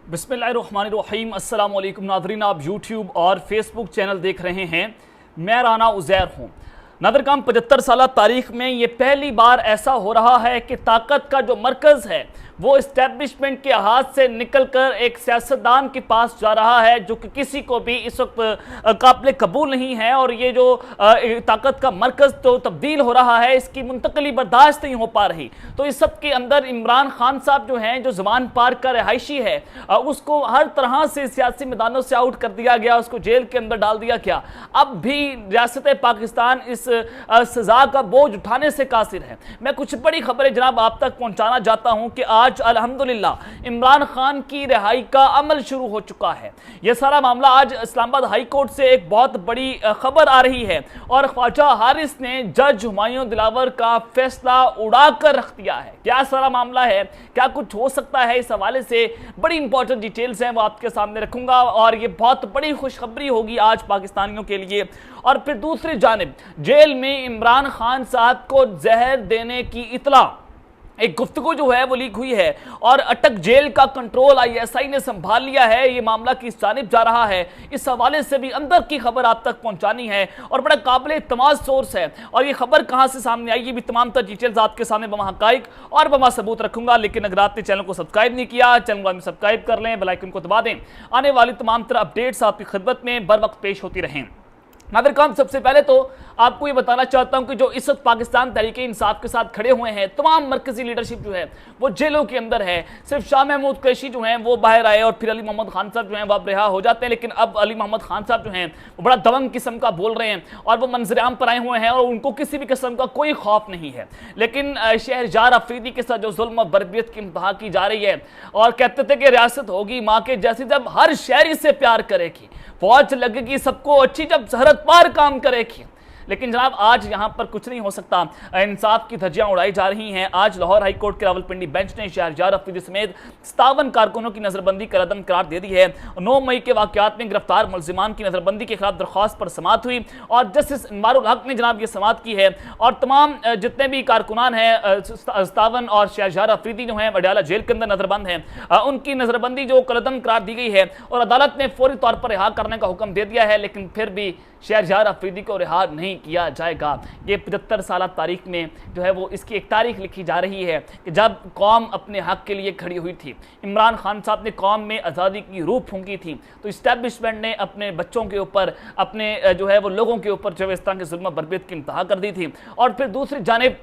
बिस्मिल्लाहिर्रहमानिर्रहीम। अस्सलाम वालेकुम नाज़रीन, आप यूट्यूब और फेसबुक चैनल देख रहे हैं। मैं राना उज़ैर हूँ। नादरकाम 75 साल तारीख में ये पहली बार ऐसा हो रहा है कि ताकत का जो मरकज़ है वो इस्टेब्लिशमेंट के हाथ से निकलकर एक सियासतदान के पास जा रहा है, जो कि किसी को भी इस वक्त काबिल कबूल नहीं है। और ये जो ताकत का मरकज़ तो तब्दील हो रहा है, इसकी मुंतकली बर्दाश्त नहीं हो पा रही। तो इस सब के अंदर इमरान खान साहब जो हैं, जो ज़मान पार्क का रिहायशी है, उसको हर तरह से सियासी मैदानों से आउट कर दिया गया, उसको जेल के अंदर डाल दिया गया। अब भी रियासत पाकिस्तान इस सज़ा का बोझ उठाने से कासिर है। मैं कुछ बड़ी खबरें जनाब आप तक पहुँचाना चाहता हूँ कि आज अल्हम्दुलिल्लाह इमरान खान की रिहाई का अमल शुरू हो चुका है। यह सारा मामला आज इस्लामाबाद हाई कोर्ट से एक बहुत बड़ी खबर आ रही है और ख्वाजा हारिस ने जज हुमायूं दिलावर का फैसला उड़ाकर रख दिया है। क्या सारा मामला है, क्या कुछ हो सकता है, इस हवाले से बड़ी इंपॉर्टेंट डिटेल्स हैं, वो आपके सामने रखूंगा। और ये बहुत बड़ी खुशखबरी होगी आज पाकिस्तानियों के लिए। और फिर दूसरी जानिब जेल में इमरान खान साहब को जहर देने की इतला, एक गुफ्तगू जो है वो लीक हुई है और अटक जेल का कंट्रोल ISI ने संभाल लिया है। ये मामला किस जानिब जा रहा है, इस हवाले से भी अंदर की खबर आप तक पहुंचानी है और बड़ा काबिल इत्तमाद सोर्स है। और ये खबर कहां से सामने आई, ये भी तमाम तर डिटेल्स आपके सामने बमा हकाइक और बमा सबूत रखूंगा। लेकिन अगर आपने चैनल को सब्सक्राइब नहीं किया, चैनल को सब्सक्राइब कर लें, बेल आइकन को दबा दें। आने वाली तमाम तरह अपडेट्स आपकी खिदमत में बर वक्त पेश होती रहें। नादरकाम, सबसे पहले तो आपको ये बताना चाहता हूं कि जो इस वक्त पाकिस्तान तहरीक इंसाफ के साथ खड़े हुए हैं, तमाम मरकजी लीडरशिप जो है वो जेलों के अंदर है। सिर्फ शाह महमूद कुरैशी जो हैं वो बाहर आए और फिर अली मोहम्मद खान साहब जो हैं वो अब रिहा हो जाते हैं। लेकिन अब अली मोहम्मद खान साहब जो हैं वो बड़ा दबंग किस्म का बोल रहे हैं और वो मंजर-ए-आम पर आए हुए हैं और उनको किसी भी किस्म का कोई खौफ नहीं है। लेकिन शहरजार अफरीदी के साथ जो जुल्म और बर्बरियत की इंतहा की जा रही है और कहते थे कि रियासत होगी माँ के जैसी जब हर शहरी से प्यार करेगी, फौज लगेगी सबको अच्छी जब सरहद पार काम करेगी। लेकिन जनाब आज यहां पर कुछ नहीं हो सकता। इंसाफ की धज्जियां उड़ाई जा रही हैं। आज लाहौर हाई कोर्ट के रावलपिंडी बेंच ने शहरजार अफरीदी समेत 57 कारकुनों की नजरबंदी कर अदम करार दे दी है। 9 मई के वाकयात में गिरफ्तार मुलजिमान की नजरबंदी के खिलाफ दरख्वास्त पर समाअत हुई और जस्टिस इनवारुल हक ने जनाब ये समाअत की है। और तमाम जितने भी कारकुनान हैं 57 और शहरजार अफरीदी जो हैं अडयाला जेल के अंदर नजरबंद हैं, उनकी नजरबंदी जो कलअदम करार दी गई है और अदालत ने फौरी तौर पर रिहा करने का हुक्म दे दिया है। लेकिन फिर भी शहरजार अफरीदी को रिहा नहीं किया जाएगा। ये 75 साल तारीख में जो है वो इसकी एक तारीख लिखी जा रही है कि जब कौम अपने हक के लिए खड़ी हुई थी। इमरान खान साहब ने कौम में आज़ादी की रूह फूंकी थी, तो इस्टेब्लिशमेंट ने अपने बच्चों के ऊपर, अपने जो है वो लोगों के ऊपर जो इस तरह के जुल्म बर्बरियत की इंतहा कर दी थी। और फिर दूसरी जानिब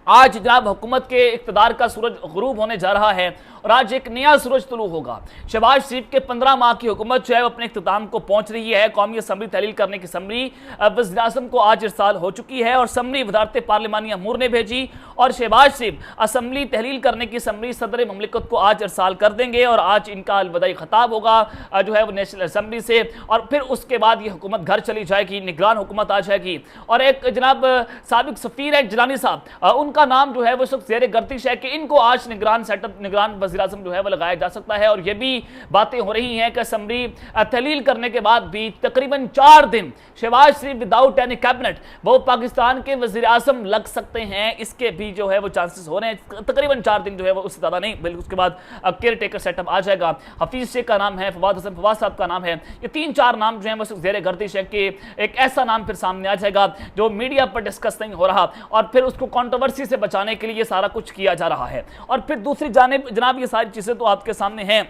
आज जनाब हुकूमत के इक़्तिदार का सूरज गुरूब होने जा रहा है और आज एक नया सूरज तुलू होगा। शहबाज शरीफ के 15 माह की हुकूमत जो है वो अपने इख्तिताम को पहुंच रही है। कौमी असम्बली तहलील करने की समरी वज़ीर-ए-आज़म को आज इरसाल हो चुकी है और समरी वज़ारत पार्लिमानी अमूर ने भेजी और शहबाज शरीफ असम्बली तहलील करने की समरी सदर ममलिकत को आज इरसाल कर देंगे और आज इनका अलविदाई खिताब होगा जो है वो नेशनल असम्बली से। और फिर उसके बाद ये हुकूमत घर चली जाएगी, निगरान हुकूमत आ जाएगी। और एक जनाब साबिक सफ़ीर है जिलानी साहब, उनका नाम जो है वो सब ज़ेर गर्दिश है कि इनको आज निगरान सेटअप, निगरान वज़ीर-ए-आज़म जो है वो लगाया जा सकता है। और ये भी बातें हो रही हैं कि असम्बली तहलील करने के बाद भी तकरीबन 4 दिन शहबाज शरीफ विदाउट एनी कैबिनेट वो पाकिस्तान के वज़ीर-ए-आज़म लग सकते हैं। इसके भी जो है वो चांसेस हो रहे हैं। तकरीबन 4 दिन जो है वो उससे ज़्यादा नहीं, बल्कि उसके बाद केयर टेकर सेटअप आ जाएगा। हफीज़ शेख का नाम है, फवाद हसन फवाद साहब का नाम है। ये 3-4 नाम जो है वो ज़ेर गर्दिश है कि एक ऐसा नाम फिर सामने आ जाएगा जो मीडिया पर डिस्कस नहीं हो रहा और फिर उसको कंट्रोवर्सी से बचाने के लिए सारा कुछ किया जा रहा है। और फिर दूसरी जानिब जनाब ये सारी चीज़ें तो आपके सामने हैं।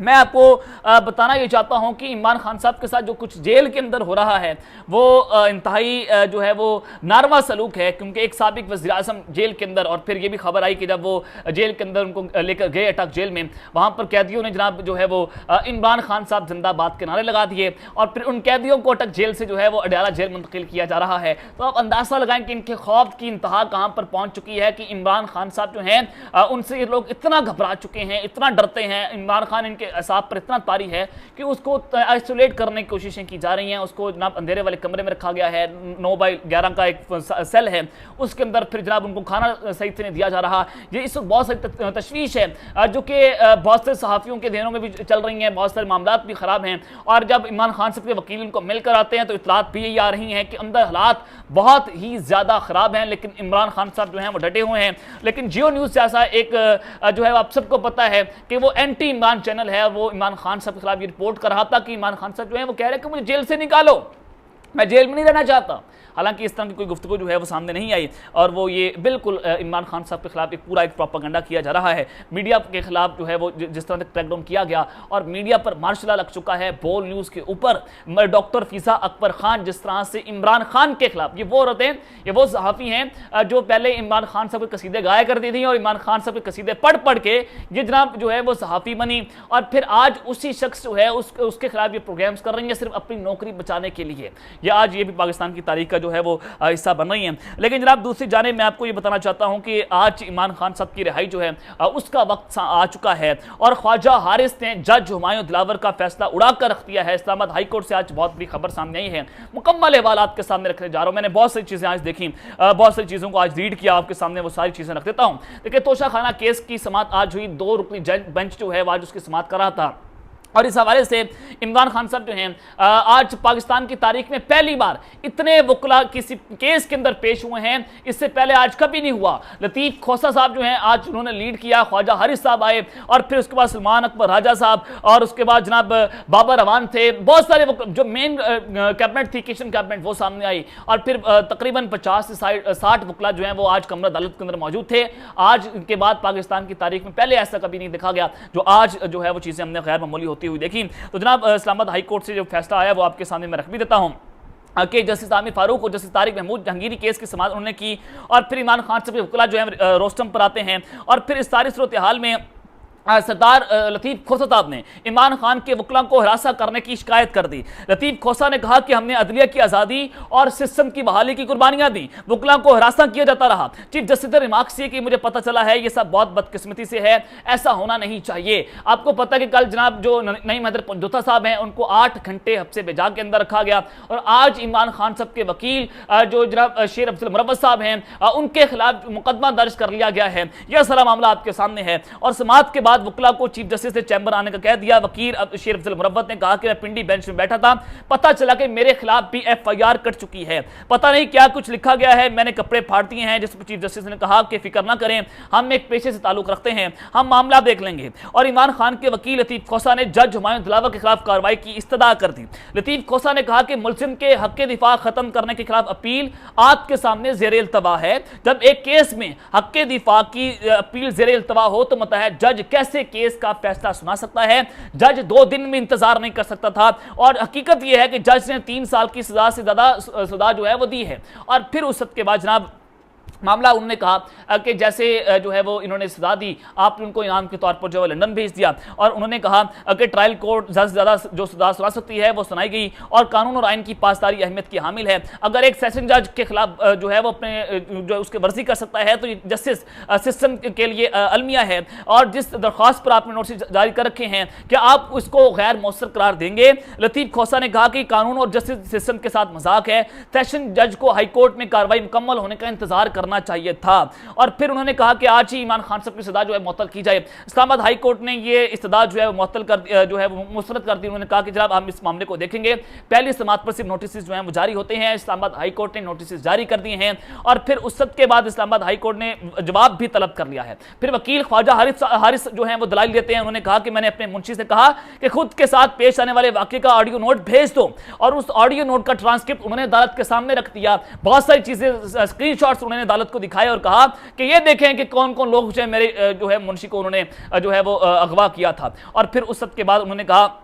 मैं आपको बताना ये चाहता हूं कि इमरान खान साहब के साथ जो कुछ जेल के अंदर हो रहा है वो इंतहाई जो है वो नारवा सलूक है, क्योंकि एक साबिक वज़ीर-ए-आज़म जेल के अंदर, और फिर ये भी खबर आई कि जब वो जेल के अंदर उनको लेकर गए अटक जेल में, वहाँ पर कैदियों ने जनाब जो है वो इमरान खान साहब जिंदाबाद के नारे लगा दिए और फिर उन कैदियों को अटक जेल से जो है वो अडयाला जेल मुंतकिल किया जा रहा है। तो आप अंदाज़ा लगाएं कि इनके खौफ की इंतहा कहाँ पर पहुँच चुकी है कि इमरान खान साहब जो हैं उनसे ये लोग इतना घबरा चुके हैं, इतना डरते हैं। इमरान खान इनके असाब पर इतना तारी है कि उसको आइसोलेट करने की कोशिशें की जा रही हैं। उसको जनाब अंधेरे वाले कमरे में रखा गया है, 9x11 का एक सेल है, उसके अंदर फिर जनाब उनको खाना सही से नहीं दिया जा रहा। ये इस वक्त बहुत सारी तशवीश है जो कि बहुत से सहाफ़ियों के ध्यानों में भी चल रही हैं, बहुत सारे मामला भी ख़राब हैं। और जब इमरान खान साहब के वकील उनको मिलकर आते हैं तो इतलात भी यही आ रही हैं कि अंदर हालात बहुत ही ज़्यादा ख़राब हैं, लेकिन इमरान खान साहब जो हैं वो डटे हुए हैं। लेकिन जियो न्यूज़ जैसा एक जो है आप सबको पता है कि वो एंटी इमरान चैनल है वो इमरान खान साहब के खिलाफ ये रिपोर्ट कर रहा था कि इमरान खान साहब जो है वो कह रहे हैं कि मुझे जेल से निकालो, मैं जेल में नहीं रहना चाहता। हालांकि इस तरह की कोई गुफ्तगू जो है वो सामने नहीं आई और वो ये बिल्कुल इमरान खान साहब के खिलाफ एक पूरा एक प्रोपेगेंडा किया जा रहा है। मीडिया के खिलाफ जो है वो जिस तरह से क्रैकडाउन किया गया और मीडिया पर मार्शल लॉ लग चुका है बोल न्यूज़ के ऊपर। डॉक्टर फीसा अकबर खान जिस तरह से इमरान खान के खिलाफ, ये वो औरतें, ये वो सहाफ़ी हैं जो पहले इमरान खान साहब के कसीदे गाया करती थी और इमरान खान साहब के कसीदे पढ़ पढ़ के ये जनाब जो है वो सहाफ़ी बनी और फिर आज उसी शख्स जो है उसके खिलाफ ये प्रोग्राम्स कर रही हैं सिर्फ अपनी नौकरी बचाने के लिए। ये आज ये भी पाकिस्तान की तारीख का जो है वो हिस्सा बन रही हैं। लेकिन जनाब दूसरी जानिब मैं आपको ये बताना चाहता हूं कि आज इमरान खान साहब की रिहाई जो है उसका वक्त आ चुका है और ख्वाजा हारिस ने जज हुमायूं दिलावर का फैसला उड़ाकर रख दिया है। इस्लामाबाद हाई कोर्ट से आज बहुत बड़ी खबर सामने आई है, मुकम्मल अहवाल आपके सामने रखने जा रहा हूं। मैंने बहुत सारी चीजें आज देखी, बहुत सारी चीजों को आज रीड किया, आपके सामने वो सारी चीजें रख देता हूं। देखिए तोशाखाना केस की समाअत आज हुई, 2 रुकनी बेंच जो है आज उसकी समाअत कर रहा था और इस हवाले से इमरान खान साहब जो हैं आज पाकिस्तान की तारीख में पहली बार इतने वकला किसी केस के अंदर पेश हुए हैं, इससे पहले आज कभी नहीं हुआ। लतीफ़ खोसा साहब जो हैं आज उन्होंने लीड किया, ख्वाजा हारिस साहब आए और फिर उसके बाद सलमान अकबर राजा साहब और उसके बाद जनाब बाबर रवान थे, बहुत सारे जो मेन कैबिनेट थी किशन कैबिनेट वो सामने आई और फिर तकरीबन 50 से 60 वकला जो हैं वो आज कमरा अदालत के अंदर मौजूद थे। आज के बाद पाकिस्तान की तारीख में पहले ऐसा कभी नहीं देखा गया जो आज जो है वो चीज़ें हमने गैर मामूली होती हुई देखी। तो जनाब इस्लामाबाद हाई कोर्ट से जो फैसला आया वो आपके सामने मैं रख भी देता हूं कि जस्टिस आमिर फारूक और जस्टिस तारिक महमूद जहांगीरी केस की समाअत उन्होंने की और फिर इमरान खान साहब के वकला जो है रोस्टम पर आते हैं और फिर इस सारी सूरत हाल में सरदार लतीफ़ खोसा साहब ने इमरान खान के वकला को हरासा करने की शिकायत कर दी। लतीफ़ खोसा ने कहा कि हमने अदलिया की आज़ादी और सिस्टम की बहाली की कुर्बानियां दी, वकला को हरासा किया जाता रहा। चीफ जस्टिस ने रिमार्क्स किए कि मुझे पता चला है ये सब बहुत बदकिस्मती से है, ऐसा होना नहीं चाहिए। आपको पता है कि कल जनाब जो नईम हैदर पंजोथा साहब हैं उनको 8 घंटे हफ्से बेजा के अंदर रखा गया और आज इमरान खान साहब के वकील जो जनाब शेर अफजल मुरव्वत साहब हैं उनके खिलाफ मुकदमा दर्ज कर लिया गया है। यह सारा मामला आपके सामने है और समाअत के वकला को चीफ जस्टिस ने चैंबर आने का कह दिया। वकील शेर अफजल मुरव्वत ने कहा कि मैं पिंडी बेंच में बैठा था, पता चला कि मेरे खिलाफ भी FIR कट चुकी है, पता नहीं क्या कुछ लिखा गया है, मैंने कपड़े फाड़ दिए हैं। जिस पर चीफ जस्टिस ने कहा कि फिक्र ना करें, हम एक पेशे से ताल्लुक रखते हैं, हम मामला देख लेंगे। और इमरान खान के वकील लतीफ़ खोसा ने जज हुमायूं दिलावर के खिलाफ कार्रवाई की इस्तदा कर दी। लतीफ़ खोसा ने कहा कि मुल्जिम के हक के दिफा खत्म करने के खिलाफ अपील आपके सामने ज़ेर इल्तवा है। जब एक केस में हक के दिफा की अपील ज़ेर इल्तवा हो तो मतलब जज कैसे केस का फैसला सुना सकता है? जज 2 दिन में इंतजार नहीं कर सकता था और हकीकत यह है कि जज ने 3 साल की सजा से ज्यादा सजा जो है वो दी है। और फिर उस के बाद जनाब मामला उन्होंने कहा कि जैसे जो है वो इन्होंने सजा दी, आपने उनको इनाम के तौर पर जो है लंदन भेज दिया और उन्होंने कहा कि ट्रायल कोर्ट ज़्यादा से ज़्यादा जो सजा सुना सकती है वो सुनाई गई और कानून और आइन की पासदारी अहमियत की हामिल है। अगर एक सेशन जज के खिलाफ जो है वो अपने जो उसके वर्जी कर सकता है तो ये जस्टिस सिस्टम के लिए अलमिया है। और जिस दरख्वास्त पर आपने नोटिस जारी कर रखे हैं क्या आप उसको गैर मौसर करार देंगे? लतीफ़ खोसा ने कहा कि कानून और जस्टिस सिस्टम के साथ मजाक है, सेशन जज को हाईकोर्ट में कार्रवाई मुकम्मल होने का इंतजार करना चाहिए था। और फिर उन्होंने कहा कि आज ही इमरान खान साहब की सजा जो है मुअत्तल की जाए। इस्लामाबाद हाई कोर्ट ने ये इस्तदा जो है मुअत्तल कर जो है मुस्तरद कर दी। उन्होंने कहा कि जनाब हम इस मामले को देखेंगे, पहली समाअत पर सिर्फ नोटिस जो है वो जारी होते हैं। इस्लामाबाद हाई कोर्ट ने नोटिस जारी कर दिए हैं और फिर उस के बाद इस्लामाबाद हाई कोर्ट ने जवाब भी तलब कर लिया है। फिर वकील ख्वाजा हारिस जो है वो दलाइल देते हैं। उन्होंने कहा कि मैंने अपने मुंशी से कहा कि खुद के साथ पेश आने वाले वाक़े का ऑडियो नोट भेज दो और उस ऑडियो नोट का ट्रांसक्रिप्ट उन्होंने अदालत के सामने रख दिया। बहुत सारी चीजें स्क्रीनशॉट्स उन्होंने अदालत को दिखाए और कहा कि ये देखें कि कौन कौन लोग जो है मेरे जो है मुंशी को उन्होंने जो है वो अगवा किया था। और फिर उस सब के बाद उन्होंने कहा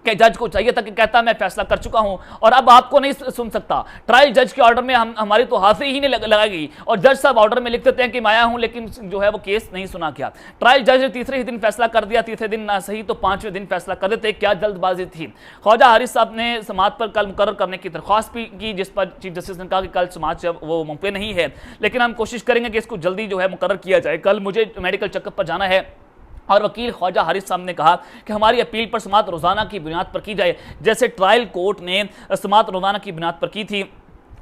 कि जज को चाहिए था कि कहता मैं फैसला कर चुका हूं और अब आपको नहीं सुन सकता। ट्रायल जज के ऑर्डर में हमारी तो हाजिरी ही नहीं लगाई और जज साहब ऑर्डर में लिख देते हैं कि मैं आया हूं लेकिन जो है वो केस नहीं सुना गया। ट्रायल जज ने तीसरे ही दिन फैसला कर दिया, तीसरे दिन ना सही तो 5वें दिन फैसला कर देते। क्या जल्दबाजी थी? ख्वाजा हारिस साहब ने समाअत पर कल मुकर्रर करने की दरख्वास्त भी की जिस पर चीफ जस्टिस ने कहा कि कल समाअत जब वो मुमकिन नहीं है लेकिन हम कोशिश करेंगे कि इसको जल्दी जो है मुकर्रर किया जाए। कल मुझे मेडिकल चेकअप पर जाना है और वकील ख्वाजा हारिस साहब ने कहा कि हमारी अपील पर समाअत रोज़ाना की बुनियाद पर की जाए, जैसे ट्रायल कोर्ट ने समाअत रोज़ाना की बुनियाद पर की थी।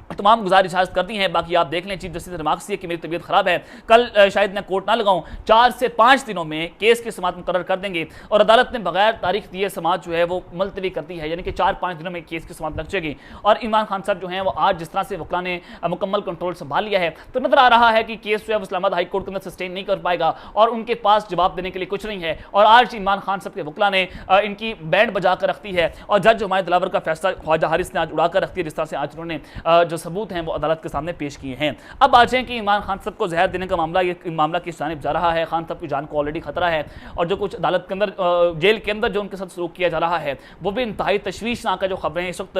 तमाम गुजारिश कर दी हैं। बाकी आप देख लें, चीफ जस्टिस ने रिमार्क्स दिए कि मेरी तबीयत खराब है, कल शायद मैं कोर्ट ना लगाऊं, 4 से 5 दिनों में केस की समाअत मुकर्रर कर देंगे और अदालत ने बगैर तारीख दिए समाअत जो है वो मुलतवी कर दी है, यानी कि 4-5 दिनों में केस की समाअत लग जाएगी। और इमरान खान साहब जो हैं वो आज जिस तरह से वकला ने मुकम्मल कंट्रोल संभाल लिया है, तो नजर आ रहा है कि केस जो है इस्लामाबाद हाई कोर्ट के अंदर सस्टेन नहीं कर पाएगा और उनके पास जवाब देने के लिए कुछ नहीं है। और आज इमरान खान साहब के वकला ने इनकी बैंड बजा कर रख दी है और जज हुमायूं दिलावर का फैसला ख्वाजा हारिस ने आज उड़ा कर रख दिया, जिस तरह से आज उन्होंने जो सबूत हैं वो अदालत के सामने पेश किए हैं। अब आ जाएं कि इमरान खान साहब को जहर देने का मामला, ये मामला किस जानिब जा रहा है। खान साहब की जान को ऑलरेडी खतरा है और जो कुछ अदालत के अंदर जेल के अंदर जो उनके साथ सलूक किया जा रहा है वो भी इंतहाई तशवीशनाक है। जो खबरें इस वक्त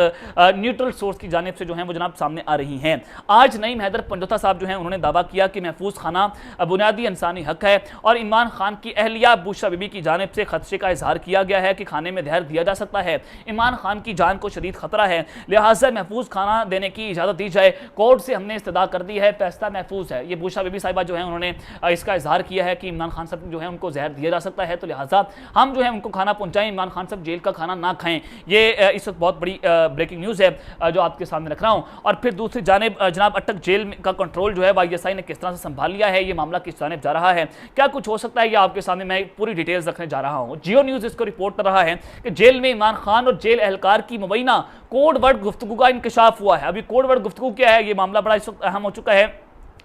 न्यूट्रल सोर्स की जानिब से जो हैं वो जनाब सामने आ रही हैं। आज नईम हैदर पंजोथा साहब जो हैं उन्होंने दावा किया कि महफूज खाना बुनियादी इंसानी हक है और इमरान खान की अहलिया बुशरा बीबी की जानिब से खदशे का इजहार किया गया है कि खाने में जहर दिया जा सकता है, इमरान खान की जान को शदीद खतरा है, लिहाजा महफूज खाना देने की इजाज़त दी जाए। कोर्ट से हमने इस्तदा कर दी है, फैसला महफूज है। ये बुशरा बीबी साहिबा जो है उन्होंने इसका इजहार किया है कि इमरान खान साहब जो है उनको जहर दिया जा सकता है, तो लिहाजा हम जो है उनको खाना पहुंचाएं, इमरान खान साहब जेल का खाना ना खाएं। ये इस वक्त बहुत बड़ी ब्रेकिंग न्यूज़ है जो आपके सामने रख रहा हूं। और फिर दूसरी जानिब जनाब अटक जेल का कंट्रोल जो है YSI ने किस तरह से संभाल लिया है, ये मामला किस जानिब जा रहा है, क्या कुछ हो सकता है, ये आपके सामने मैं पूरी डिटेल्स रखने जा रहा हूं। जियो न्यूज़ इसको रिपोर्ट कर रहा है कि जेल में इमरान खान और जेल एहलकार की मुबैना कोड वर्ड गुफ्तगू का इंकशाफ हुआ है। अभी कोड वर्ड गुफ्तगू क्या है, ये मामला बड़ा इस वक्त अहम हो चुका है।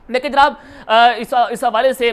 लेकिन जनाब इस हवाले से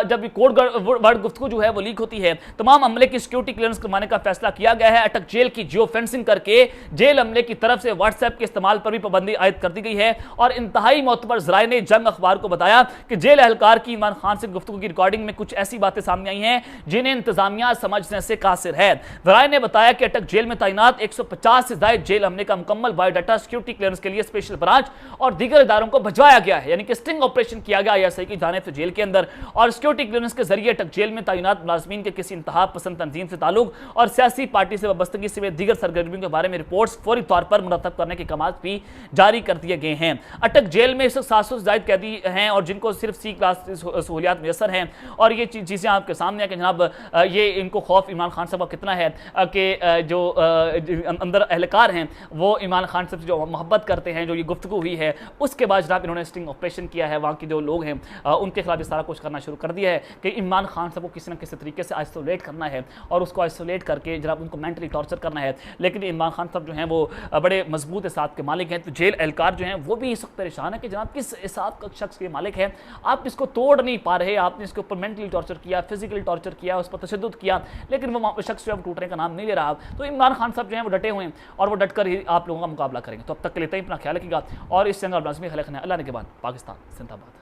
जब कोड वर्ड गुफ्तगू जो है वो लीक होती है, तमाम अमले की सिक्योरिटी क्लियरेंस करवाने का फैसला किया गया है। अटक जेल की जियो फेंसिंग करके जेल अमले की तरफ से व्हाट्सएप के इस्तेमाल पर भी पाबंदी आयद कर दी गई है। और इंतहाई मोतबर ज़राए ने जंग अखबार को बताया कि जेल एहलकार की इमरान खान से गुफ्तगू की रिकॉर्डिंग में कुछ ऐसी बातें सामने आई हैं जिन्हें इंतजामिया समझने से कासिर है। ज़राए ने बताया कि अटक जेल में तैनात 150 से ज़ायद जेल अमले का मुकम्मल बायोडाटा सिक्योरिटी क्लियरेंस के लिए स्पेशल ब्रांच और दीगर इदारों को भिजवाया गया है, यानी कि स्टिंग ऑपरेशन किया गया ISI की जानिब से जेल के अंदर। और सिक्योरिटी क्लियरेंस के जरिए अटक जेल में तैनात मुलाजमीन के किसी इंतहा पसंद तंजीम से ताल्लुक और सियासी पार्टी से वाबस्तगी से दीगर सरगर्मियों के बारे में रिपोर्ट्स फौरी तौर पर मुरतब करने के कमात भी जारी कर दिए गए हैं। अटक जेल में इस 700 से ज़ायद कैदी हैं और जिनको सिर्फ C क्लास सहूलियात मैसर हैं। और ये चीज़ें आपके सामने है कि जनाब ये इनको खौफ इमरान खान साहब का कितना है कि जो अंदर एहलकार हैं वो इमरान खान साहब से जो मोहब्बत करते हैं, जो ये गुफ्तगू हुई है उसके बाद जनाब इन्होंने स्टिंग ऑपरेशन किया है। वहाँ के जो लोग हैं उनके खिलाफ सारा कुछ करना शुरू कर दिया है कि इमरान खान साहब को किसी न किसी तरीके से आइसोलेट करना है और उसको आइसोलेट करके जनाब उनको मेंटली टॉर्चर करना है। लेकिन इमरान खान साहब जो हैं वो बड़े मजबूत हिसाब के मालिक हैं, तो जेल एहलकार जो हैं वो भी इस वक्त परेशान है कि जनाब किस हिसाब का शख्स के मालिक है, आप इसको तोड़ नहीं पा रहे, आपने इसके ऊपर मेंटली टॉर्चर किया, फिजिकली टॉर्चर किया, उस पर तशद्दुद किया, लेकिन वो शख्स जो है टूटने का नाम नहीं ले रहा। तो इमरान खान साहब जो हैं वो डटे हुए हैं और वो डट कर ही आप लोगों का मुकाबला करेंगे। तो अब तक के लिए अपना ख्याल रखिएगा और इस चैनल लाजमी ख्याल रखना है। अल्लाह ने के बाद पाकिस्तान जिंदाबाद।